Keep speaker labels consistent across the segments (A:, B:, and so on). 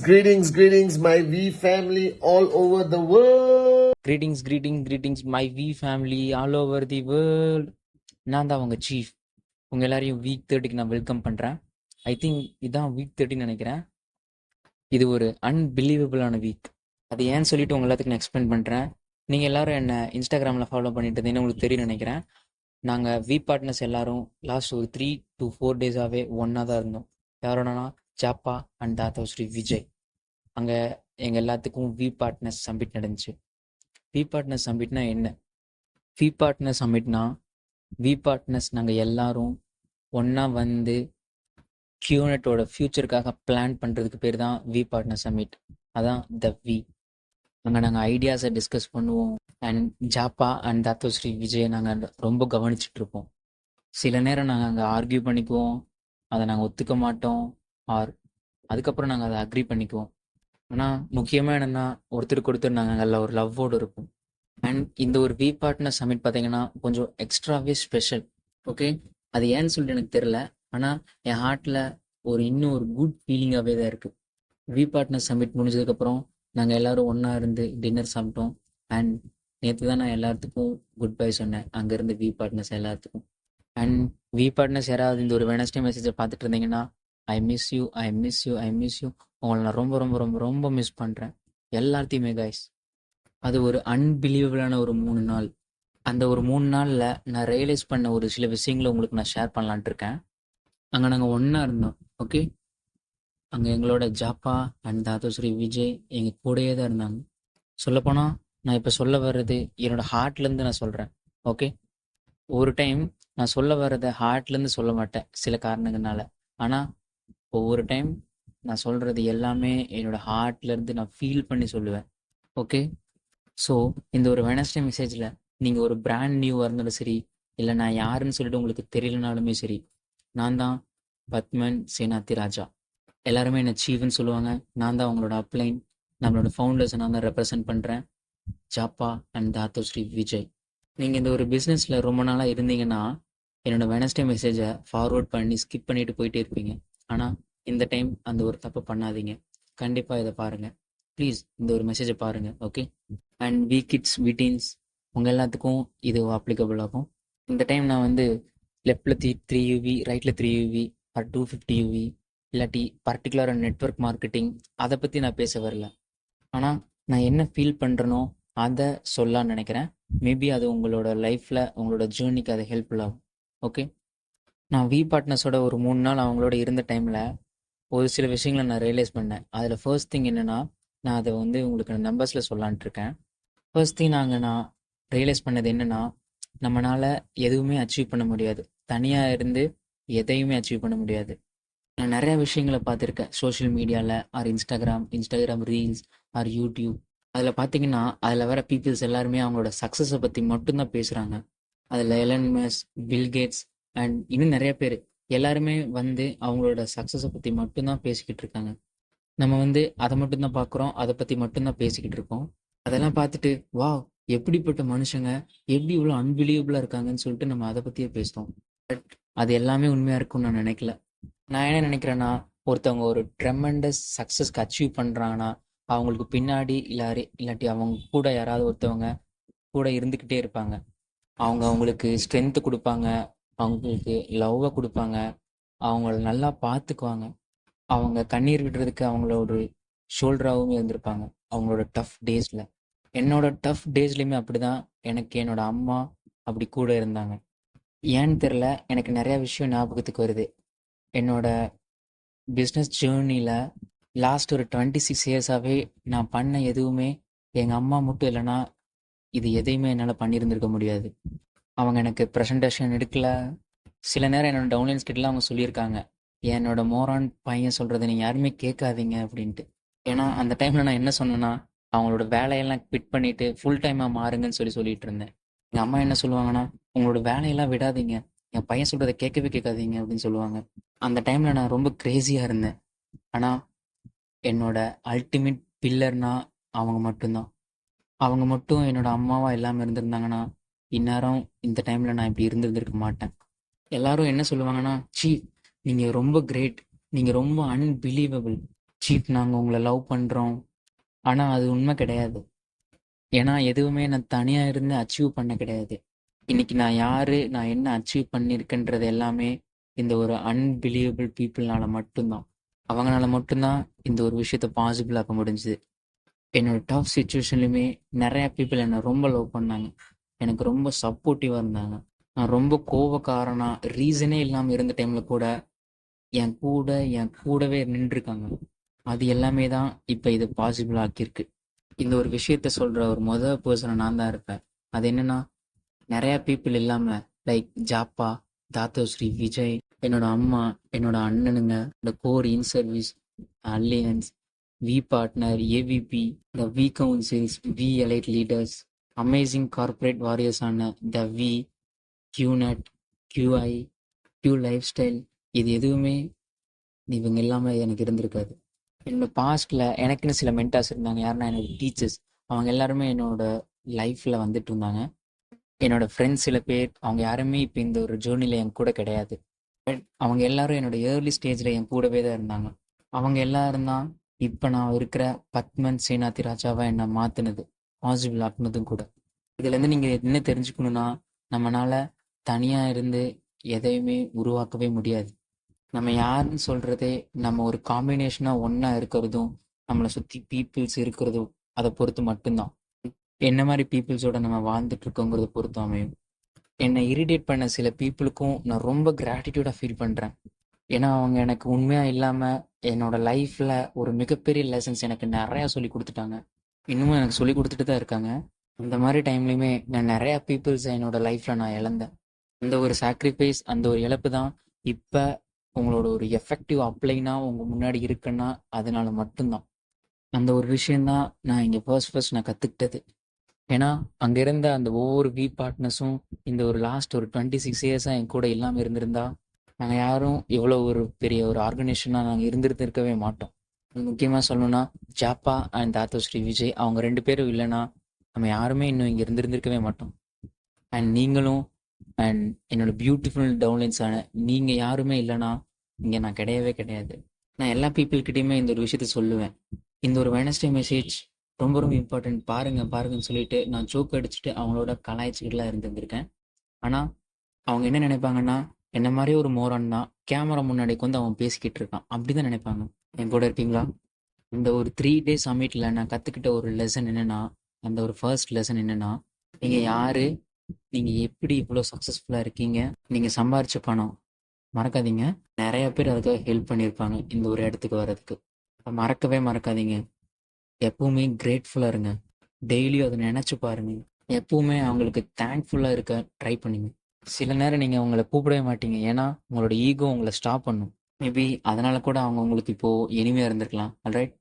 A: Greetings, my V family all over the world.
B: Greetings, my V family all over the world. நான் தான் உங்கள் chief. உங்கள் எல்லாரையும் week 30க்கு நான் வெல்கம் பண்ணுறேன். ஐ திங்க் இதுதான் வீக் 30 நினைக்கிறேன். இது ஒரு அன்பிலீவபிளான வீக். அது ஏன்னு சொல்லிட்டு உங்கள் எல்லாத்துக்கும் நான் எக்ஸ்பிளைன் பண்ணுறேன். நீங்கள் எல்லாரும் என்ன இன்ஸ்டாகிராமில் ஃபாலோ பண்ணிட்டு இருந்தீங்கன்னு உங்களுக்கு தெரியும் நினைக்கிறேன். நாங்கள் வி பார்ட்னர்ஸ் எல்லாரும் லாஸ்ட் ஒரு 3 to 4 டேஸாகவே ஒன்றா தான் இருந்தோம். யாரோடனா ஜாப்பா அண்ட் தாத்தா ஸ்ரீ விஜய். அங்கே எங்கள் எல்லாத்துக்கும் வி பார்ட்னர்ஸ் சம்மிட் நடந்துச்சு. வி பார்ட்னர்ஸ் சம்மிட்னா என்ன? வி பார்ட்னர்ஸ் சம்மிட்னா வி பார்ட்னர்ஸ் நாங்கள் எல்லாரும் ஒன்றா வந்து கியூனட்டோட ஃப்யூச்சருக்காக பிளான் பண்ணுறதுக்கு பேர் தான் வி பார்ட்னர் சம்மிட். அதான் த வி. அங்கே நாங்கள் ஐடியாஸை டிஸ்கஸ் பண்ணுவோம். அண்ட் ஜாப்பா அண்ட் தாத்தோ ஸ்ரீ விஜயை நாங்கள் ரொம்ப கவனிச்சிட்ருப்போம். சில நேரம் நாங்கள் அங்கே ஆர்கியூ பண்ணிக்குவோம், அதை நாங்கள் ஒத்துக்க மாட்டோம், அதுக்கப்புறம் நாங்கள் அதை அக்ரி பண்ணிக்குவோம். ஆனால் முக்கியமாக என்னென்னா ஒருத்தருக்கு ஒருத்தர் நாங்கள் அதில் ஒரு லவ்வோடு இருப்போம். அண்ட் இந்த ஒரு வி பார்ட்னர் சம்மிட் பார்த்தீங்கன்னா கொஞ்சம் எக்ஸ்ட்ராவே ஸ்பெஷல். ஓகே, அது ஏன்னு சொல்லிட்டு எனக்கு தெரில, ஆனால் என் ஹார்ட்டில் இன்னும் ஒரு குட் ஃபீலிங்காகவே தான் இருக்குது. வி பார்ட்னர் சம்மிட் முடிஞ்சதுக்கப்புறம் நாங்கள் எல்லோரும் ஒன்றா இருந்து டின்னர் சாப்பிட்டோம். அண்ட் நேற்று தான் நான் எல்லாத்துக்கும் குட் பை சொன்னேன் அங்கேருந்து வி பார்ட்னர்ஸ் எல்லாத்துக்கும். அண்ட் வி பார்ட்னர்ஸ் யாராவது இந்த ஒரு வெனஸ்டே மெசேஜை பார்த்துட்டு இருந்தீங்கன்னா ஐ மிஸ் யூ உங்களை நான் ரொம்ப ரொம்ப ரொம்ப ரொம்ப மிஸ் பண்ணுறேன் எல்லாத்தையுமே கைஸ். அது ஒரு அன்பிலீவபிளான ஒரு 3 நாள். அந்த ஒரு 3 நாளில் நான் ரியலைஸ் பண்ண ஒரு சில விஷயங்களை உங்களுக்கு நான் ஷேர் பண்ணலான்ட்டு இருக்கேன். அங்கே நாங்கள் ஒன்றா இருந்தோம். ஓகே, அங்கே எங்களோட ஜாப்பா அண்ட் தாத்தோ ஸ்ரீ விஜய் எங்கள் கூடயே தான் இருந்தாங்க. சொல்லப்போனால் நான் இப்போ சொல்ல வர்றது என்னோடய ஹார்ட்லேருந்து நான் சொல்கிறேன். ஓகே, ஒரு டைம் நான் சொல்ல வர்றதை ஹார்ட்லேருந்து சொல்ல மாட்டேன் சில காரணங்களால. ஆனால் ஒவ்வொரு டைம் நான் சொல்கிறது எல்லாமே என்னோடய ஹார்ட்லேருந்து நான் ஃபீல் பண்ணி சொல்லுவேன். ஓகே, ஸோ இந்த ஒரு வெனஸ்டே மெசேஜில் நீங்கள் ஒரு பிராண்ட் நியூவாக இருந்தாலும் சரி, இல்லை நான் யாருன்னு சொல்லிட்டு உங்களுக்கு தெரியலனாலுமே சரி, நான் தான் பத்மன் சேனாத்தி ராஜா. எல்லாருமே என்னை சீஃப்னு சொல்லுவாங்க. நான் தான் அவங்களோட அப்ளைன், நம்மளோட ஃபவுண்டர்ஸை நான் தான் ரெப்ரசன்ட் பண்ணுறேன், ஜாப்பா அண்ட் தாத்தோ ஸ்ரீ விஜய். நீங்கள் இந்த ஒரு பிஸ்னஸில் ரொம்ப நாளாக இருந்தீங்கன்னா என்னோடய வெனஸ்டே மெசேஜை ஃபார்வர்ட் பண்ணி ஸ்கிப் பண்ணிட்டு போயிட்டே இருப்பீங்க. ஆனால் இந்த டைம் அந்த ஒரு தப்பு பண்ணாதீங்க. கண்டிப்பாக இதை பாருங்கள் ப்ளீஸ், இந்த ஒரு மெசேஜை பாருங்கள். Okay, and we kids we teens உங்கள் எல்லாத்துக்கும் இது அப்ளிகபிள் ஆகும். இந்த டைம் நான் வந்து லெஃப்டில் 3 UV, ரைட்டில் 3 UV ஆர் 250 UV இல்லாட்டி பர்டிகுலராக நெட்வொர்க் மார்க்கெட்டிங் அதை பற்றி நான் பேச வரல. ஆனால் நான் என்ன ஃபீல் பண்ணுறனோ அதை சொல்லலான்னு நினைக்கிறேன். மேபி அது உங்களோட லைஃப்பில் உங்களோட ஜேர்னிக்கு அது ஹெல்ப்ஃபுல் ஆகும். ஓகே, நான் வி பார்ட்னர்ஸோட ஒரு 3 நாள் அவங்களோட இருந்த டைமில் ஒரு சில விஷயங்களை நான் ரியலைஸ் பண்ணேன். அதில் ஃபர்ஸ்ட் திங் என்னென்னா, நான் அதை வந்து உங்களுக்கு நம்பர்ஸில் சொல்லலான்ட்டு இருக்கேன். ஃபர்ஸ்ட் திங் நான் ரியலைஸ் பண்ணது என்னென்னா, நம்மளால் எதுவுமே அச்சீவ் பண்ண முடியாது. தனியாக இருந்து எதையுமே அச்சீவ் பண்ண முடியாது. நான் நிறையா விஷயங்களை பார்த்துருக்கேன் சோஷியல் மீடியாவில் or Instagram reels or YouTube. அதில் பார்த்தீங்கன்னா அதில் வர பீப்புள்ஸ் எல்லாருமே அவங்களோட சக்ஸஸை பற்றி மட்டும்தான் பேசுகிறாங்க. அதில் Elon Musk, Bill Gates and இன்னும் நிறைய பேர் எல்லாருமே வந்து அவங்களோட சக்ஸஸை பற்றி மட்டும்தான் பேசிக்கிட்டு இருக்காங்க. நம்ம வந்து அதை மட்டும்தான் பார்க்குறோம், அதை பற்றி மட்டும்தான் பேசிக்கிட்டு இருக்கோம். அதெல்லாம் பார்த்துட்டு வாவ், எப்படிப்பட்ட மனுஷங்க, எப்படி இவ்வளோ அன்பிலீவபிளாக இருக்காங்கன்னு சொல்லிட்டு நம்ம அதை பற்றியே பேசுகிறோம். பட் அது எல்லாமே உண்மையாக இருக்கும்னு நான் நினைக்கல. நான் என்ன நினைக்கிறேன்னா, ஒருத்தவங்க ஒரு ட்ரெமெண்டஸ் சக்ஸஸ்க்கு அச்சீவ் பண்ணுறாங்கன்னா அவங்களுக்கு பின்னாடி இல்லாட்டி அவங்க கூட யாராவது ஒருத்தவங்க கூட இருந்துக்கிட்டே இருப்பாங்க. அவங்களுக்கு ஸ்ட்ரென்த்து கொடுப்பாங்க, அவங்களுக்கு லவ்வை கொடுப்பாங்க, அவங்கள நல்லா பார்த்துக்குவாங்க. அவங்க கண்ணீர் விடுறதுக்கு அவங்கள ஒரு ஷோல்டராகவும் இருந்திருப்பாங்க அவங்களோட டஃப் டேஸில். என்னோட டஃப் டேஸ்லையுமே அப்படி தான் எனக்கு என்னோட அம்மா அப்படி கூட இருந்தாங்க. ஏன்னு தெரில, எனக்கு நிறையா விஷயம் ஞாபகத்துக்கு வருது. என்னோட பிஸ்னஸ் ஜேர்னியில் லாஸ்ட் ஒரு 26 இயர்ஸாகவே நான் பண்ண எதுவுமே எங்கள் அம்மா மட்டும் இல்லைன்னா இது எதையுமே என்னால் பண்ணியிருந்திருக்க முடியாது. அவங்க எனக்கு ப்ரெசன்டேஷன் எடுக்கல. சில நேரம் என்னோட டவுன்லைன்ஸ் கிட்டலாம் அவங்க சொல்லியிருக்காங்க, என்னோட மோரான் பையன் சொல்கிறத நீங்கள் யாருமே கேட்காதீங்க அப்படின்ட்டு. ஏன்னா அந்த டைமில் நான் என்ன சொன்னேன்னா, அவங்களோட வேலையெல்லாம் குவிட் பண்ணிவிட்டு ஃபுல் டைமாக மாறுங்கன்னு சொல்லிட்டு இருந்தேன். எங்கள் அம்மா என்ன சொல்லுவாங்கன்னா, உங்களோட வேலையெல்லாம் விடாதீங்க, என் பையன் சொல்கிறத கேட்கவே கேட்காதீங்க அப்படின்னு சொல்லுவாங்க. அந்த டைமில் நான் ரொம்ப க்ரேஸியாக இருந்தேன். ஆனால் என்னோட அல்டிமேட் பில்லர்னா அவங்க மட்டும்தான். அவங்க மட்டும் என்னோட அம்மாவா இல்லாமல் இருந்திருந்தாங்கன்னா, இந்நேரம் இந்த டைமில் நான் இப்படி இருந்திருந்திருக்க மாட்டேன். எல்லாரும் என்ன சொல்லுவாங்கன்னா, சீஃப் நீங்கள் ரொம்ப கிரேட், நீங்கள் ரொம்ப அன்பிலீவபிள் சீஃப், நாங்கள் உங்களை லவ் பண்ணுறோம். ஆனால் அது உண்மை கிடையாது. ஏன்னா எதுவுமே நான் தனியாக இருந்து அச்சீவ் பண்ண கிடையாது. இன்னைக்கு நான் யார், நான் என்ன அச்சீவ் பண்ணியிருக்கேன்றது எல்லாமே இந்த ஒரு அன்பிலீவபிள் பீப்புள்னால மட்டும்தான். அவங்களால மட்டும்தான் இந்த ஒரு விஷயத்த பாசிபிள் ஆக்க முடிஞ்சுது. என்னோட டஃப் சுச்சுவேஷன்லையுமே நிறையா பீப்புள் என்னை ரொம்ப லவ் பண்ணாங்க, எனக்கு ரொம்ப சப்போர்ட்டிவாக இருந்தாங்க. நான் ரொம்ப கோவக்காரனா ரீசனே இல்லாமல் இருந்த டைமில் கூட என் கூடவே நின்றுருக்காங்க. அது எல்லாமே தான் இப்போ இது பாசிபிள் ஆக்கியிருக்கு. இந்த ஒரு விஷயத்த சொல்கிற ஒரு பர்சனை நான் தான் இருப்பேன். அது என்னென்னா, நிறையா பீப்புள் இல்லாமல் லைக் ஜாப்பா, தாத்தோஸ்ரீ, விஜய், என்னோட அம்மா, என்னோட அண்ணனுங்க, இந்த core in service, alliance, V partner, AVP, the V councils, V elite leaders, amazing corporate வாரியர்ஸான the V, QNet, QI, Q lifestyle, இது எதுவுமே இவங்க இல்லாமல் எனக்கு இருந்திருக்காது. என்னோட பாஸ்ட்டில் எனக்குன்னு சில மென்டார்ஸ் இருந்தாங்க. யாருன்னா என்னோட டீச்சர்ஸ். அவங்க எல்லாருமே என்னோட லைஃப்பில் வந்துட்டு இருந்தாங்க. என்னோட ஃப்ரெண்ட்ஸ் சில பேர், அவங்க யாருமே இப்போ இந்த ஒரு ஜேர்னியில் என் கூட கிடையாது. பட் அவங்க எல்லாரும் என்னோட ஏர்லி ஸ்டேஜில் என் கூடவே தான் இருந்தாங்க. அவங்க எல்லாரும் தான் இப்போ நான் இருக்கிற பத்மன் சேனாதி ராஜாவாக என்னை மாற்றினது, பாசிபிள் ஆக்குனதும் கூட. இதுலேருந்து நீங்கள் என்ன தெரிஞ்சுக்கணுன்னா, நம்மளால் தனியாக இருந்து எதையுமே உருவாக்கவே முடியாது. நம்ம யாருன்னு சொல்கிறதே நம்ம ஒரு காம்பினேஷனாக ஒன்றா இருக்கிறதும், நம்மளை சுற்றி பீப்புள்ஸ் இருக்கிறதும், அதை பொறுத்து மட்டும்தான். என்ன மாதிரி பீப்புள்ஸோட நம்ம வாழ்ந்துட்டு இருக்கோங்கிறத பொறுத்து அமையும். என்னை இரிட்டேட் பண்ண சில பீப்புளுக்கும் நான் ரொம்ப கிராட்டிடியூடாக ஃபீல் பண்ணுறேன். ஏன்னா அவங்க எனக்கு உண்மையாக இல்லாமல் என்னோட லைஃப்பில் ஒரு மிகப்பெரிய லெசன்ஸ் எனக்கு நிறையா சொல்லி கொடுத்துட்டாங்க. இன்னமும் எனக்கு சொல்லி கொடுத்துட்டு தான் இருக்காங்க. அந்த மாதிரி டைம்லையுமே நான் நிறையா பீப்புள்ஸை என்னோட லைஃப்பில் நான் இழந்தேன். அந்த ஒரு சாக்ரிஃபைஸ், அந்த ஒரு இழப்பு தான் இப்போ உங்களோட ஒரு எஃபெக்டிவ் அப்ளைனா உங்கள் முன்னாடி இருக்குன்னா அதனால மட்டும்தான். அந்த ஒரு விஷயந்தான் நான் இங்கே ஃபர்ஸ்ட் நான் கற்றுக்கிட்டது. ஏன்னா அங்கே இருந்த அந்த ஒவ்வொரு வி பார்ட்னர்ஸும் இந்த ஒரு லாஸ்ட் ஒரு 26 இயர்ஸாக என் கூட இல்லாமல் இருந்திருந்தா நாங்கள் யாரும் இவ்வளோ ஒரு பெரிய ஒரு ஆர்கனைசேஷனாக நாங்கள் இருந்திருக்கவே மாட்டோம். முக்கியமாக சொல்லணும்னா ஜாப்பா அண்ட் தாத்தோஸ்ரீ விஜய், அவங்க 2 பேரும் இல்லைன்னா நம்ம யாருமே இன்னும் இங்கே இருந்திருக்கவே மாட்டோம். அண்ட் நீங்களும் அண்ட் என்னோட பியூட்டிஃபுல் டவுன்லைன்ஸான நீங்கள் யாருமே இல்லைன்னா இங்கே நான் கிடையவே கிடையாது. நான் எல்லா பீப்புள்கிட்டையுமே இந்த ஒரு விஷயத்த சொல்லுவேன். இந்த ஒரு வெனஸ்டே மெசேஜ் ரொம்ப ரொம்ப இம்பார்ட்டன்ட், பாருங்கன்னு சொல்லிட்டு நான் ஜோக் அடிச்சுட்டு அவங்களோட கலாய்ச்சிக்கிட்டுலாம் இருந்திருக்கேன். ஆனால் அவங்க என்ன நினைப்பாங்கன்னா, என்ன மாதிரியே ஒரு மோரான் தான் கேமரா முன்னாடிக்கு வந்து அவன் பேசிக்கிட்டு இருக்கான் அப்படி தான் நினைப்பாங்க. என் கூட இருப்பீங்களா? இந்த ஒரு 3 டேஸ் சமிட்டில் நான் கற்றுக்கிட்ட ஒரு லெசன் என்னென்னா, அந்த ஒரு ஃபர்ஸ்ட் லெசன் என்னென்னா, நீங்கள் யார், நீங்கள் எப்படி இவ்வளோ சக்ஸஸ்ஃபுல்லாக இருக்கீங்க, நீங்கள் சம்பாரிச்ச பணம் மறக்காதீங்க. நிறைய பேர் அதுக்காக ஹெல்ப் பண்ணியிருப்பாங்க இந்த ஒரு இடத்துக்கு வர்றதுக்கு. மறக்கவே மறக்காதீங்க. எப்பவுமே கிரேட்ஃபுல்லாக இருங்க. டெய்லியும் அதை நினச்சி பாருங்க. எப்பவுமே அவங்களுக்கு தேங்க்ஃபுல்லாக இருக்க ட்ரை பண்ணுங்க. சில நேரம் நீங்கள் அவங்கள கூப்பிடவே மாட்டீங்க, ஏன்னா உங்களோட ஈகோ உங்களை ஸ்டாப் பண்ணும். மேபி அதனால கூட அவங்க உங்களுக்கு இப்போது எளிமையாக இருந்திருக்கலாம். ஆல்ரைட்,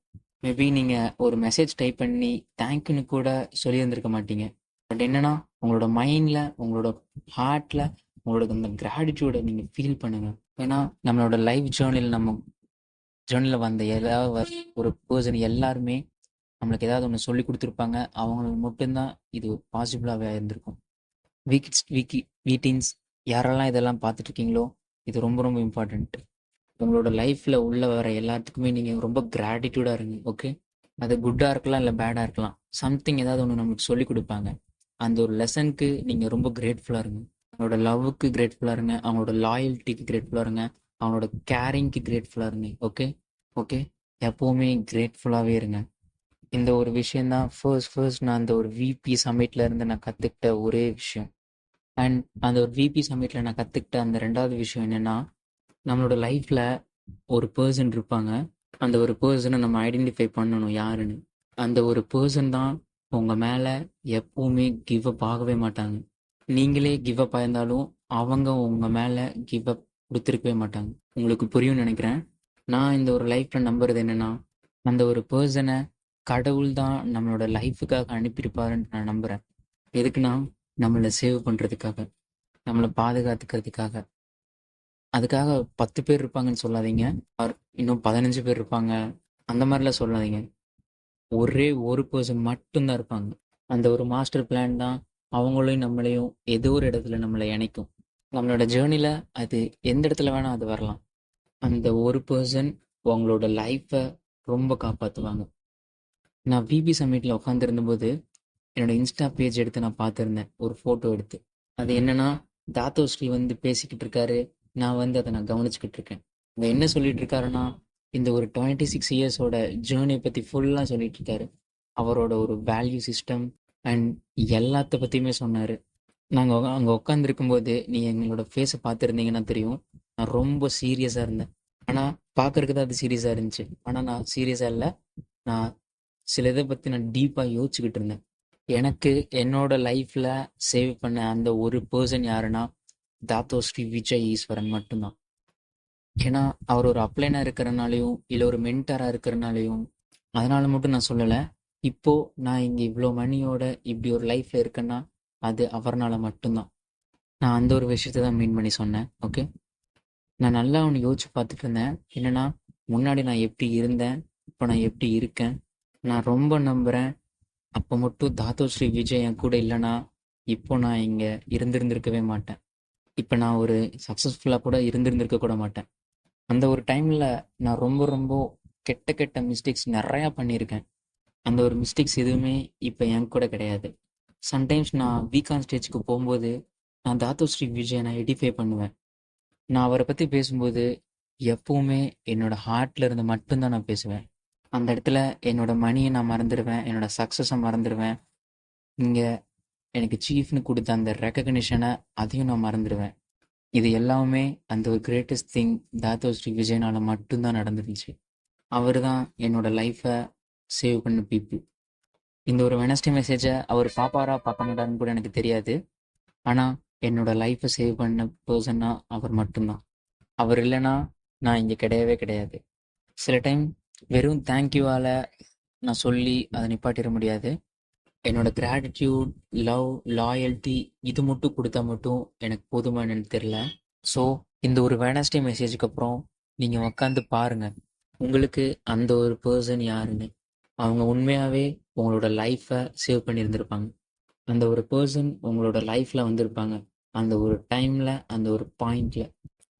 B: மேபி நீங்கள் ஒரு மெசேஜ் டைப் பண்ணி தேங்க்யூன்னு கூட சொல்லியிருந்திருக்க மாட்டீங்க. பட் என்னன்னா உங்களோட மைண்டில், உங்களோட ஹார்ட்டில் உங்களோட அந்த கிராட்டிடியூடை நீங்கள் ஃபீல் பண்ணுங்கள். ஏன்னா நம்மளோட லைஃப் ஜேர்னியில் வந்த ஏதாவது ஒரு பர்சன் எல்லாருமே நம்மளுக்கு ஏதாவது ஒன்று சொல்லி கொடுத்துருப்பாங்க. அவங்களுக்கு மட்டும்தான் இது பாசிபிளாகவே இருந்திருக்கும். வீட்டின்ஸ் யாரெல்லாம் இதெல்லாம் பார்த்துட்ருக்கீங்களோ, இது ரொம்ப ரொம்ப இம்பார்ட்டண்ட். உங்களோட லைஃப்பில் உள்ள வர எல்லாத்துக்குமே நீங்கள் ரொம்ப கிராட்டிடியூடாக இருங்க. ஓகே, அது குட்டாக இருக்கலாம், இல்லை பேடாக இருக்கலாம். சம்திங் ஏதாவது ஒன்று நம்மளுக்கு சொல்லி கொடுப்பாங்க. அந்த ஒரு லெசனுக்கு நீங்கள் ரொம்ப கிரேட்ஃபுல்லாக இருங்க. அவங்களோட லவ்வுக்கு கிரேட்ஃபுல்லாக இருங்க, அவங்களோட லாயல்ட்டிக்கு கிரேட்ஃபுல்லாக இருங்க, அவங்களோட கேரிங்க்கு கிரேட்ஃபுல்லாக இருங்க. ஓகே ஓகே, எப்போவுமே கிரேட்ஃபுல்லாகவே இருங்க. இந்த ஒரு விஷயந்தான் ஃபர்ஸ்ட் நான் அந்த ஒரு விபி சமிட்டில் இருந்து நான் கற்றுக்கிட்ட ஒரே விஷயம். அண்ட் அந்த ஒரு விபி சமிட்டில் நான் கற்றுக்கிட்ட அந்த 2வது விஷயம் என்னென்னா, நம்மளோட லைஃப்பில் ஒரு பர்சன் இருப்பாங்க. அந்த ஒரு பர்சனை நம்ம ஐடென்டிஃபை பண்ணணும் யாருன்னு. அந்த ஒரு பர்சன் தான் உங்கள் மேலே எப்போவுமே கிவ் அப் ஆகவே மாட்டாங்க. நீங்களே கிவ் அப் ஆயிருந்தாலும் அவங்க உங்க மேல கிவ் அப் குடுத்திருக்கவே மாட்டாங்க. உங்களுக்கு புரியும்னு நெனைக்கிறேன். நான் இந்த ஒரு லைஃப்ல நம்புறது என்னன்னா, அந்த ஒரு பெர்சன கடவுள் தான் நம்மளோட லைஃப்‌க்காக அனுப்பியிருப்பாருன்னு நான் நம்புறேன். எதுக்குன்னா, நம்மள சேவ் பண்றதுக்காக, நம்மள பாதுகாத்துக்கிறதுக்காக. அதுக்காக 10 பேர் இருப்பாங்கன்னு சொல்லாதீங்க. ஆர் இன்னும் 15 பேர் இருப்பாங்க. அந்த மாரிலாம் சொல்லாதீங்க. ஒரே ஒரு பெர்சன் மட்டும் தான் இருப்பாங்க. அந்த ஒரு மாஸ்டர் பிளான் தான் அவங்களையும் நம்மளையும் ஏதோ ஒரு இடத்துல நம்மள இணைக்கும். நம்மளோட ஜேர்னில அது எந்த இடத்துல வேணா அது வரலாம். அந்த ஒரு பெர்சன் உங்களோட லைஃப்ப ரொம்ப காப்பாத்துவாங்க. நான் பிபி சம்மிட்ல உட்காந்துருந்தபோது, என்னோட இன்ஸ்டா பேஜ் எடுத்து நான் பார்த்துருந்தேன். ஒரு ஃபோட்டோ எடுத்து. அது என்னன்னா, தாத்தோஸ்ரீ வந்து பேசிக்கிட்டு இருக்காரு. நான் கவனிச்சுக்கிட்டு இருக்கேன். அவர் என்ன சொல்லிட்டு இருக்காருன்னா, இந்த ஒரு 26 இயர்ஸோட ஜேர்னிய பத்தி ஃபுல்லா சொல்லிட்டு இருக்காரு. அவரோட ஒரு வேல்யூ சிஸ்டம் அண்ட் எல்லாத்த பத்தியுமே சொன்னாரு. நாங்க அங்க உட்காந்துருக்கும்போது, நீங்க எங்களோட ஃபேஸ பார்த்துருந்தீங்கன்னா தெரியும். நான் ரொம்ப சீரியஸா இருந்தேன். ஆனா, பார்க்கறக்கு தான் அது சீரியஸா இருந்துச்சு. ஆனா, நான் சீரியஸா இல்ல. நான் சில இத பத்தி நான் டீப்பா யோசிச்சுக்கிட்டு இருந்தேன். எனக்கு என்னோட லைஃப்ல சேவ் பண்ண அந்த ஒரு பெர்சன் யாருன்னா, தாத்தோஸ்ரீ விஜய் ஈஸ்வரன் மட்டும்தான். ஏன்னா, அவர் ஒரு அப்ளைனா இருக்கிறனாலயும், இல்ல ஒரு மென்டாரா இருக்கிறனாலயும், அதனால மட்டும் நான் சொல்லல. இப்போ நான் இங்க இவ்ளோ மணியோட இப்படி ஒரு லைஃப்ல இருக்கேன்னா, அது அவர்னால மட்டும்தான். நான் அந்த ஒரு விஷயத்த தான் மீன் பண்ணி சொன்னேன். ஓகே. நான் நல்லா ஒண்ணு யோசிச்சு பார்த்துட்டு இருந்தேன். என்னன்னா, முன்னாடி நான் எப்படி இருந்தேன், இப்போ நான் எப்படி இருக்கேன். நான் ரொம்ப நம்புறேன். அப்போ மட்டும் தாத்தோஸ்ரீ விஜய் என் கூட இல்லைன்னா, இப்போ நான் இங்க இருந்திருந்திருக்கவே மாட்டேன். இப்போ நான் ஒரு சக்ஸஸ்ஃபுல்லா கூட இருந்திருந்திருக்க கூட மாட்டேன். அந்த ஒரு டைம்ல நான் ரொம்ப ரொம்ப கெட்ட கெட்ட மிஸ்டேக்ஸ் நெறையா பண்ணியிருக்கேன். அந்த ஒரு மிஸ்டேக்ஸ் எதுவுமே இப்போ என் கூட கிடையாது. சம்டைம்ஸ் நான் வீக் ஆன் ஸ்டேஜ்க்கு போம்போது, நான் தாத்தோஸ்ரீ விஜய நான் எடிஃபை பண்ணுவேன். நான் அவர பத்தி பேசும்போது, எப்பவுமே என்னோட ஹார்ட்ல இருந்து மட்டும் தான் நான் பேசுவேன். அந்த இடத்துல என்னோட மணிய நான் மறந்துருவேன். என்னோட சக்ஸஸ மறந்துருவேன். இங்க எனக்கு சீஃப்ன்னு குடுத்த அந்த ரெகக்னிஷன அதையும் நான் மறந்துருவேன். இது எல்லாமே அந்த ஒரு கிரேட்டஸ்ட் திங் தாத்தோஸ்ரீ விஜய்னால மட்டும் தான் நடந்துருந்துச்சு. அவரு தான் என்னோட லைஃப சேவ் பண்ண பீப்பிள். இந்த ஒரு வெட்னஸ்டே மெசேஜ அவரு பாப்பாரா, பார்க்க மாட்டாருன்னு கூட எனக்கு தெரியாது. ஆனா, என்னோட லைஃப சேவ் பண்ண பெர்சன்னா அவர் மட்டும் தான். அவர் இல்லன்னா, நான் இங்க கிடையவே கிடையாது. சில டைம் வெறும் தேங்க் யூவால நான் சொல்லி அத நிப்பாட்டிற முடியாது. என்னோட கிராட்டிட்யூட், லவ், லாயல்ட்டி இது மட்டும் குடுத்தா மட்டும் எனக்கு போதுமா என்னன்னு தெரியல. ஸோ, இந்த ஒரு வெட்னஸ்டே மெசேஜ்க்கு அப்புறம் நீங்க உட்காந்து பாருங்க. உங்களுக்கு அந்த ஒரு பெர்சன் யாருன்னு. அவங்க உண்மையாவே உங்களோட லைஃப சேவ் பண்ணியிருந்திருப்பாங்க. அந்த ஒரு பெர்சன் உங்களோட லைஃப்ல வந்திருப்பாங்க. அந்த ஒரு டைம்ல, அந்த ஒரு பாயிண்ட்ல.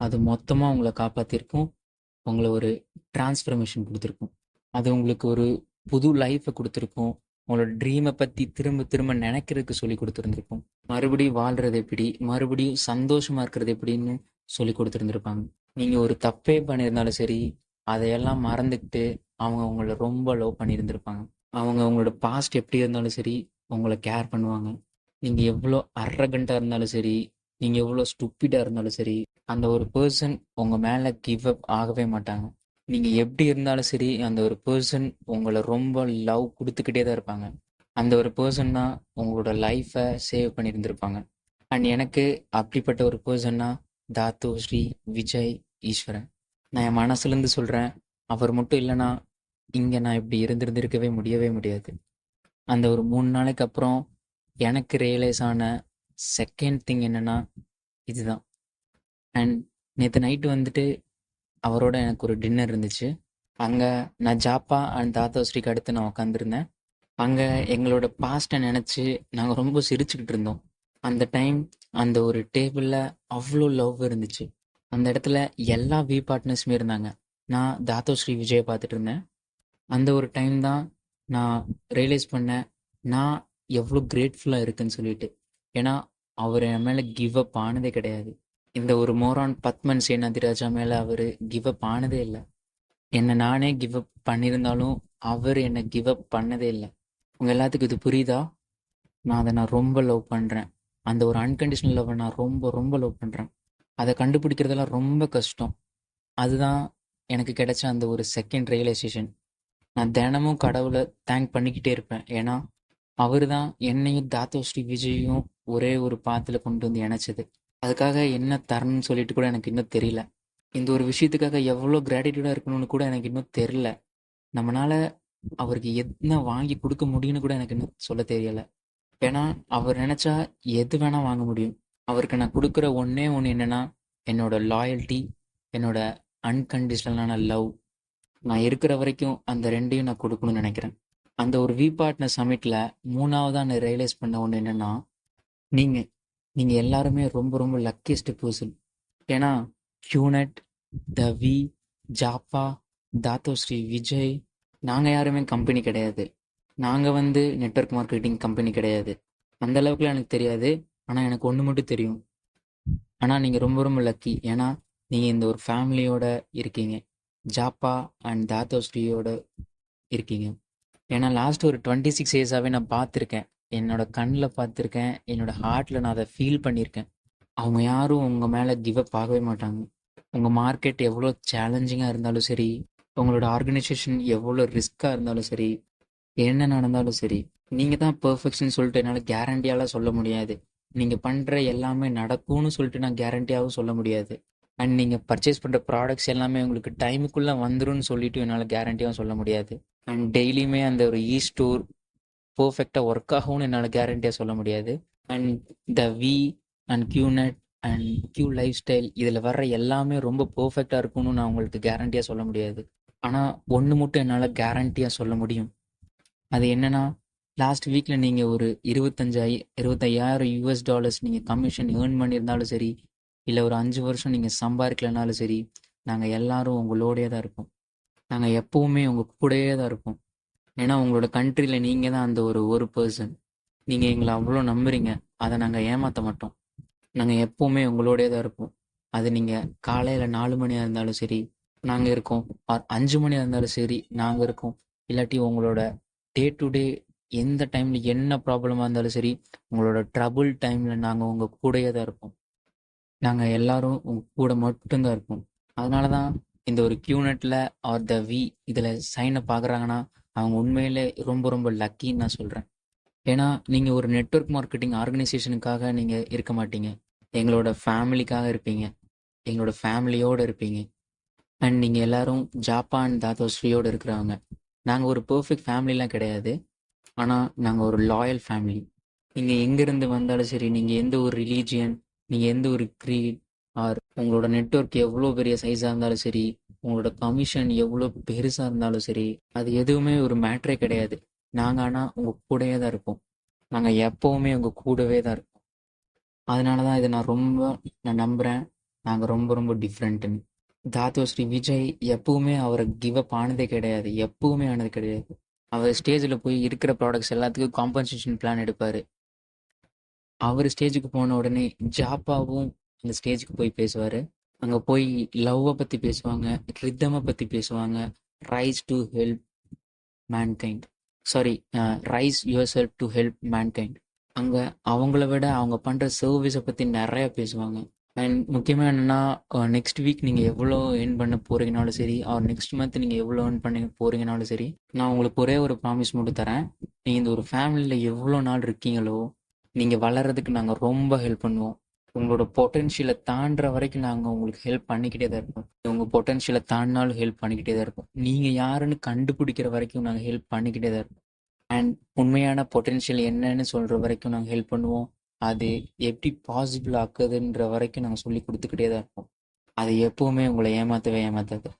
B: அது மொத்தமா உங்கள காப்பாத்தியிருக்கும். உங்கள ஒரு டிரான்ஸ்ஃபர்மேஷன் குடுத்திருக்கும். அது உங்களுக்கு ஒரு புது லைஃப குடுத்திருக்கும். உங்களோட ட்ரீம பத்தி திரும்ப திரும்ப நெனைக்கிறதுக்கு சொல்லிக் குடுத்திருந்திருக்கும். மறுபடியும் வாழ்றது எப்படி? மறுபடியும் சந்தோஷமா இருக்கிறது எப்படின்னு சொல்லிக் குடுத்திருந்திருப்பாங்க. நீங்க ஒரு தப்பே பண்ணியிருந்தாலும் சரி, அதையெல்லாம் மறந்துக்கிட்டு அவங்க உங்கள ரொம்ப லவ் பண்ணியிருந்திருப்பாங்க. அவங்க உங்களோட பாஸ்ட் எப்படி இருந்தாலும் சரி, உங்கள கேர் பண்ணுவாங்க. நீங்க எவ்வளோ அரகன்ட்டா இருந்தாலும் சரி, நீங்க எவ்வளோ ஸ்டூப்பிடா இருந்தாலும் சரி, அந்த ஒரு பெர்சன் உங்க மேல கிவ் அப் ஆகவே மாட்டாங்க. நீங்க எப்படி இருந்தாலும் சரி, அந்த ஒரு பெர்சன் உங்கள ரொம்ப லவ் குடுத்துக்கிட்டே தான் இருப்பாங்க. அந்த ஒரு பெர்சன் தான் உங்களோட லைஃப சேவ் பண்ணியிருந்திருப்பாங்க. அண்ட் எனக்கு அப்படிப்பட்ட ஒரு பெர்சன்னா தாத்து, ஸ்ரீ, விஜய், ஈஸ்வரன். நான் என் மனசுலேருந்து சொல்றேன். அவர் மட்டும் இல்லைன்னா, இங்க நான் இப்படி இருந்திருந்திருக்கவே முடியவே முடியாது. அந்த ஒரு 3 நாளைக்கு அப்புறம் எனக்கு ரியலைஸ் ஆன செகண்ட் திங் என்னன்னா, இதுதான். அண்ட் நேத்து நைட்டு வந்துட்டு அவரோட எனக்கு ஒரு டின்னர் இருந்துச்சு. அங்க நான் ஜாப்பா அண்ட் தாத்தாஸ்ரீக்கு அடுத்து நான் உட்காந்துருந்தேன். அங்க எங்களோட பாஸ்ட்ட நெனச்சு நாங்க ரொம்ப சிரிச்சுக்கிட்டு இருந்தோம். அந்த டைம் அந்த ஒரு டேபிள்ல அவ்ளோ லவ் இருந்துச்சு. அந்த இடத்துல எல்லா வி பார்ட்னர்ஸுமே இருந்தாங்க. நான் தாத்தோஸ்ரீ விஜய பார்த்துட்டு இருந்தேன். அந்த ஒரு டைம் தான் நான் ரியலைஸ் பண்ணேன். நான் எவ்ளோ கிரேட்ஃபுல்லா இருக்கேன்னு சொல்லிட்டு. ஏன்னா, அவரு என் மேல கிவ் அப் ஆனதே கிடையாது. இந்த ஒரு மோரான் பத்மன் சேனாதிராஜா மேல அவரு கிவ் அப் ஆனதே இல்ல. என்ன நானே கிவ் அப் பண்ணியிருந்தாலும், அவரு என்ன கிவ் அப் பண்ணதே இல்ல. உங்க எல்லாத்துக்கும் இது புரியுதா? நான் ரொம்ப லவ் பண்றேன். அந்த ஒரு அன்கண்டிஷனல் லவ்வ நான் ரொம்ப ரொம்ப லவ் பண்றேன். அத கண்டுபிடிக்கிறதெல்லாம் ரொம்ப கஷ்டம். அதுதான் எனக்கு கிடைச்ச அந்த ஒரு செகண்ட் ரியலைசேஷன். நான் தினமும் கடவுள தேங்க் பண்ணிக்கிட்டே இருப்பேன். ஏன்னா, அவரு தான் என்னையும் தாத்தோஸ்ரீ விஜயையும் ஒரே ஒரு பாத்துல கொண்டு வந்து இணைச்சது. அதுக்காக என்ன தரணும்னு சொல்லிட்டு கூட எனக்கு இன்னும் தெரியல. இந்த ஒரு விஷயத்துக்காக எவ்வளோ கிராட்டிடியூடா இருக்கணும்னு கூட எனக்கு இன்னும் தெரியல. நம்மனால அவருக்கு என்ன வாங்கி கொடுக்க முடியும்னு கூட எனக்கு இன்னும் சொல்ல தெரியல. ஏன்னா அவர் நினைச்சா எது வேணா வாங்க முடியும். அவருக்கு நான் கொடுக்குற ஒண்ணே ஒன்று என்னன்னா, என்னோட லாயல்ட்டி, என்னோட அன்கண்டிஷனலான லவ். நான் இருக்கிற வரைக்கும் அந்த ரெண்டையும் நான் கொடுக்கணும்னு நினைக்கிறேன். அந்த ஒரு வி பார்ட்னர் சமிட்ல மூணாவதா நான் ரியலைஸ் பண்ண ஒன்று என்னன்னா, நீங்க நீங்க எல்லாருமே ரொம்ப ரொம்ப லக்கியஸ்ட் பர்சன். ஏன்னா ஹியூனட், த வி, ஜாப்பா, தாத்தோஸ்ரீ, விஜய், நாங்கள் யாருமே கம்பெனி கிடையாது. நாங்கள் நெட்வொர்க் மார்க்கெட்டிங் கம்பெனி கிடையாது. அந்த அளவுக்குலாம் எனக்கு தெரியாது. ஆனால் எனக்கு ஒன்று மட்டும் தெரியும். ஆனால் நீங்கள் ரொம்ப ரொம்ப லக்கி. ஏன்னா நீங்கள் இந்த ஒரு ஃபேமிலியோட இருக்கீங்க. ஜாப்பா அண்ட் தாத்தோஸ்ரீயோட இருக்கீங்க. ஏன்னா லாஸ்ட் ஒரு 26 இயர்ஸாகவே நான் பார்த்துருக்கேன். என்னோட கண்ணில் பார்த்துருக்கேன். என்னோட ஹார்ட்டில் நான் அதை ஃபீல் பண்ணியிருக்கேன். அவங்க யாரும் உங்கள் மேலே கிவ் அப் ஆகவே மாட்டாங்க. உங்கள் மார்க்கெட் எவ்வளோ சேலஞ்சிங்காக இருந்தாலும் சரி, உங்களோட ஆர்கனைசேஷன் எவ்வளோ ரிஸ்க்காக இருந்தாலும் சரி, என்ன நடந்தாலும் சரி, நீங்கள் தான் பெர்ஃபெக்ஷன் சொல்லிட்டு என்னால் கேரண்டியாலாம் சொல்ல முடியாது. நீங்கள் பண்ணுற எல்லாமே நடக்கும்னு சொல்லிட்டு நான் கேரண்டியாகவும் சொல்ல முடியாது. அண்ட் நீங்கள் பர்ச்சேஸ் பண்ணுற ப்ராடக்ட்ஸ் எல்லாமே உங்களுக்கு டைமுக்குள்ளே வந்துரும்னு சொல்லிட்டு என்னால் கேரண்டியாகவும் சொல்ல முடியாது. அண்ட் டெய்லியுமே அந்த ஒரு ஸ்டோர் பர்ஃபெக்டாக ஒர்க் ஆகும்னு என்னால் கேரண்டியாக சொல்ல முடியாது. And the V and QNet and Q lifestyle இதில் வர்ற எல்லாமே ரொம்ப பர்ஃபெக்டாக இருக்கும்னு நான் உங்களுக்கு கேரண்டியாக சொல்ல முடியாது. ஆனால் ஒன்று மட்டும் என்னால் கேரண்டியாக சொல்ல முடியும். அது என்னன்னா, லாஸ்ட் வீக்கில் நீங்கள் ஒரு 25,000 யூஎஸ் டாலர்ஸ் நீங்கள் கமிஷன் ஏர்ன் பண்ணியிருந்தாலும் சரி, இல்லை ஒரு 5 வருஷம் நீங்கள் சம்பாதிக்கலனாலும் சரி, நாங்கள் எல்லாரும் உங்களோடயே தான் இருப்போம். நாங்கள் எப்போவுமே உங்கள் கூடயே தான் இருப்போம். ஏன்னா உங்களோட கண்ட்ரியில் நீங்கள் தான் அந்த ஒரு பர்சன். நீங்கள் எங்களை அவ்வளோ நம்புறீங்க. அதை நாங்கள் ஏமாற்ற மாட்டோம். நாங்கள் எப்போவுமே உங்களோடயே தான் இருப்போம். அது நீங்கள் காலையில் 4 மணியாக இருந்தாலும் சரி நாங்கள் இருக்கோம், ஆர் 5 மணியாக இருந்தாலும் சரி நாங்கள் இருக்கோம். இல்லாட்டி உங்களோட டே டு டே எந்த டைமில் என்ன ப்ராப்ளமாக இருந்தாலும் சரி, உங்களோட ட்ரபுள் டைமில் நாங்கள் உங்கள் கூடயே தான் இருப்போம். நாங்கள் எல்லாரும் உங்கள் கூட மட்டும்தான் இருப்போம். அதனால தான் இந்த ஒரு கியூநெட்டில் ஆர் த வி இதில் சைனை பார்க்குறாங்கன்னா அவங்க உண்மையிலே ரொம்ப ரொம்ப லக்கின்னு நான் சொல்கிறேன். ஏன்னா நீங்கள் ஒரு நெட்வொர்க் மார்க்கெட்டிங் ஆர்கனைசேஷனுக்காக நீங்கள் இருக்க மாட்டீங்க. எங்களோட ஃபேமிலிக்காக இருப்பீங்க. எங்களோட ஃபேமிலியோடு இருப்பீங்க. அண்ட் நீங்கள் எல்லாரும் ஜாப்பான் தாத்தோஸ்ரீயோடு இருக்கிறவங்க. நாங்கள் ஒரு பர்ஃபெக்ட் ஃபேமிலிலாம் கிடையாது. ஆனால் நாங்கள் ஒரு லாயல் ஃபேமிலி. நீங்கள் எங்கேருந்து வந்தாலும் சரி, நீங்கள் எந்த ஒரு ரிலீஜியன், நீங்கள் எந்த ஒரு க்ரீட், ஆர் உங்களோட நெட்வொர்க் எவ்வளோ பெரிய சைஸாக இருந்தாலும் சரி, உங்களோட கமிஷன் எவ்வளோ பெருசாக இருந்தாலும் சரி, அது எதுவுமே ஒரு மேட்ரே கிடையாது. நாங்கள் ஆனால் உங்கள் கூடவே தான் இருப்போம். நாங்கள் எப்போவுமே உங்கள் கூடவே தான் இருப்போம். அதனால தான் இதை நான் நம்புகிறேன். நாங்கள் ரொம்ப ரொம்ப டிஃப்ரெண்ட்டுன்னு. தாத்தோஸ்ரீ விஜய் எப்பவுமே அவரை கிவ் அப் ஆனதே கிடையாது. எப்பவுமே ஆனது கிடையாது. அவர் ஸ்டேஜில் போய் இருக்கிற ப்ராடக்ட்ஸ் எல்லாத்துக்கும் காம்பன்சேஷன் பிளான் எடுப்பார். அவர் ஸ்டேஜுக்கு போன உடனே ஜாப்பாவும் அந்த ஸ்டேஜுக்கு போய் பேசுவார். அங்கே போய் லவ்வை பற்றி பேசுவாங்க, ரித்தமை பற்றி பேசுவாங்க, rice to help mankind, sorry, raise your self to help mankind. அங்கே அவங்கள விட அவங்க பண்ணுற சர்வீஸை பற்றி நிறையா பேசுவாங்க. அண்ட் முக்கியமாக என்னென்னா, நெக்ஸ்ட் வீக் நீங்கள் எவ்வளோ ஏர்ன் பண்ண போகிறீங்கனாலும் சரி, ஆர் நெக்ஸ்ட் மந்த் நீங்கள் எவ்வளோ ஏர்ன் பண்ண போகிறீங்கனாலும் சரி, நான் உங்களுக்கு ஒரே ஒரு ப்ராமிஸ் மட்டும் தரேன். நீங்கள் இந்த ஒரு ஃபேமிலியில் எவ்வளோ நாள் இருக்கீங்களோ, நீங்கள் வளர்கிறதுக்கு நாங்கள் ரொம்ப ஹெல்ப் பண்ணுவோம். உங்களோட பொட்டென்ஷியலை தாண்டுற வரைக்கும் நாங்கள் உங்களுக்கு ஹெல்ப் பண்ணிக்கிட்டே தான் இருப்போம். உங்கள் பொட்டென்ஷியலை தாண்டினாலும் ஹெல்ப் பண்ணிக்கிட்டே தான் இருப்போம். நீங்கள் யாருன்னு கண்டுபிடிக்கிற வரைக்கும் நாங்கள் ஹெல்ப் பண்ணிக்கிட்டே தான் இருப்போம். அண்ட் உண்மையான பொட்டென்ஷியல் என்னன்னு சொல்கிற வரைக்கும் நாங்கள் ஹெல்ப் பண்ணுவோம். அது எப்படி பாசிபிள் ஆக்குதுன்ற வரைக்கும் நாங்கள் சொல்லி கொடுத்துக்கிட்டே தான் இருப்போம். அது எப்போவுமே உங்களை ஏமாற்றாது.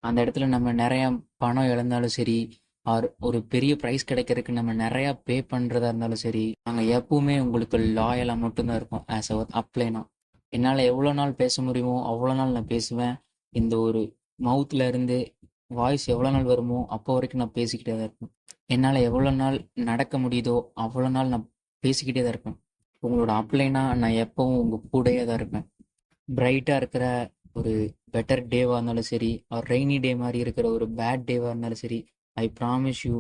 B: அந்த இடத்துல நம்ம நிறையா பணம் இழந்தாலும் சரி, ஆர் ஒரு பெரிய ப்ரைஸ் கிடைக்கிறதுக்கு நம்ம நிறையா பே பண்ணுறதா இருந்தாலும் சரி, நாங்கள் எப்பவுமே உங்களுக்கு லாயலாக மட்டும்தான் இருப்போம். ஆஸ் அவர் அப்ளைனா என்னால் எவ்வளோ நாள் பேச முடியுமோ அவ்வளோ நாள் நான் பேசுவேன். இந்த ஒரு மவுத்தில் இருந்து வாய்ஸ் எவ்வளோ நாள் வருமோ அப்போ வரைக்கும் நான் பேசிக்கிட்டே தான் இருப்பேன். என்னால் எவ்வளோ நாள் நடக்க முடியுதோ அவ்வளோ நாள் நான் பேசிக்கிட்டே தான் இருப்பேன். உங்களோட அப்ளைனா நான் எப்பவும் உங்கள் கூடயே தான் இருப்பேன். பிரைட்டாக இருக்கிற ஒரு பெட்டர் டேவாக இருந்தாலும் சரி, ஒரு ரெய்னி டே மாதிரி இருக்கிற ஒரு பேட் டேவாக இருந்தாலும் சரி, I promise you,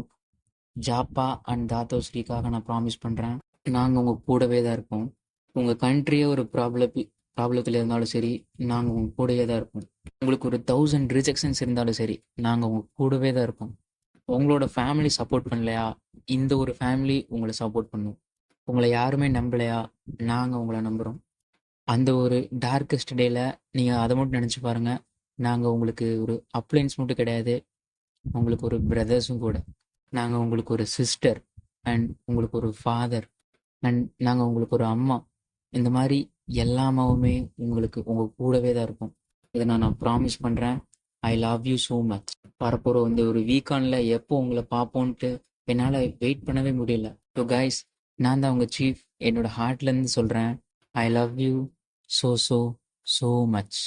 B: Jhapa and தாத்தோஸ்ரீக்காக நான் ப்ராமிஸ் பண்ணுறேன், நாங்கள் உங்கள் கூடவே தான் இருப்போம். உங்கள் கண்ட்ரியே ஒரு ப்ராப்ளத்தில் இருந்தாலும் சரி, நாங்கள் உங்கள் கூடவே தான் இருப்போம். உங்களுக்கு ஒரு 1000 ரிஜெக்ஷன்ஸ் இருந்தாலும் சரி, நாங்கள் உங்கள் கூடவே தான் இருப்போம். உங்களோட ஃபேமிலி சப்போர்ட் பண்ணலையா, இந்த ஒரு ஃபேமிலி உங்களை சப்போர்ட் பண்ணும். உங்களை யாருமே நம்பலையா? நாங்க உங்கள நம்புறோம். அந்த ஒரு டார்க்கஸ்ட் டேல நீங்க அத மட்டும் நெனச்சு பாருங்க. நாங்க உங்களுக்கு ஒரு அப்ளையன்ஸ் மட்டும் கிடையாது. உங்களுக்கு ஒரு பிரதர்ஸும் கூட. நாங்க உங்களுக்கு ஒரு சிஸ்டர் அண்ட் உங்களுக்கு ஒரு ஃபாதர் அண்ட் நாங்க உங்களுக்கு ஒரு அம்மா. இந்த மாரி எல்லாமாவுமே உங்களுக்கு உங்க கூடவே தான் இருப்போம். இத நான் ப்ராமிஸ் பண்றேன். I love you so much. வரப்போற இந்த ஒரு வீக்கெண்ட்ல எப்போ உங்கள பார்ப்போன்ட்டு என்னால வெயிட் பண்ணவே முடியல. ஸோ கைஸ், நான் தான் உங்க சீஃப். என்னோட ஹார்ட்லேருந்து சொல்றேன். I love you so so so much.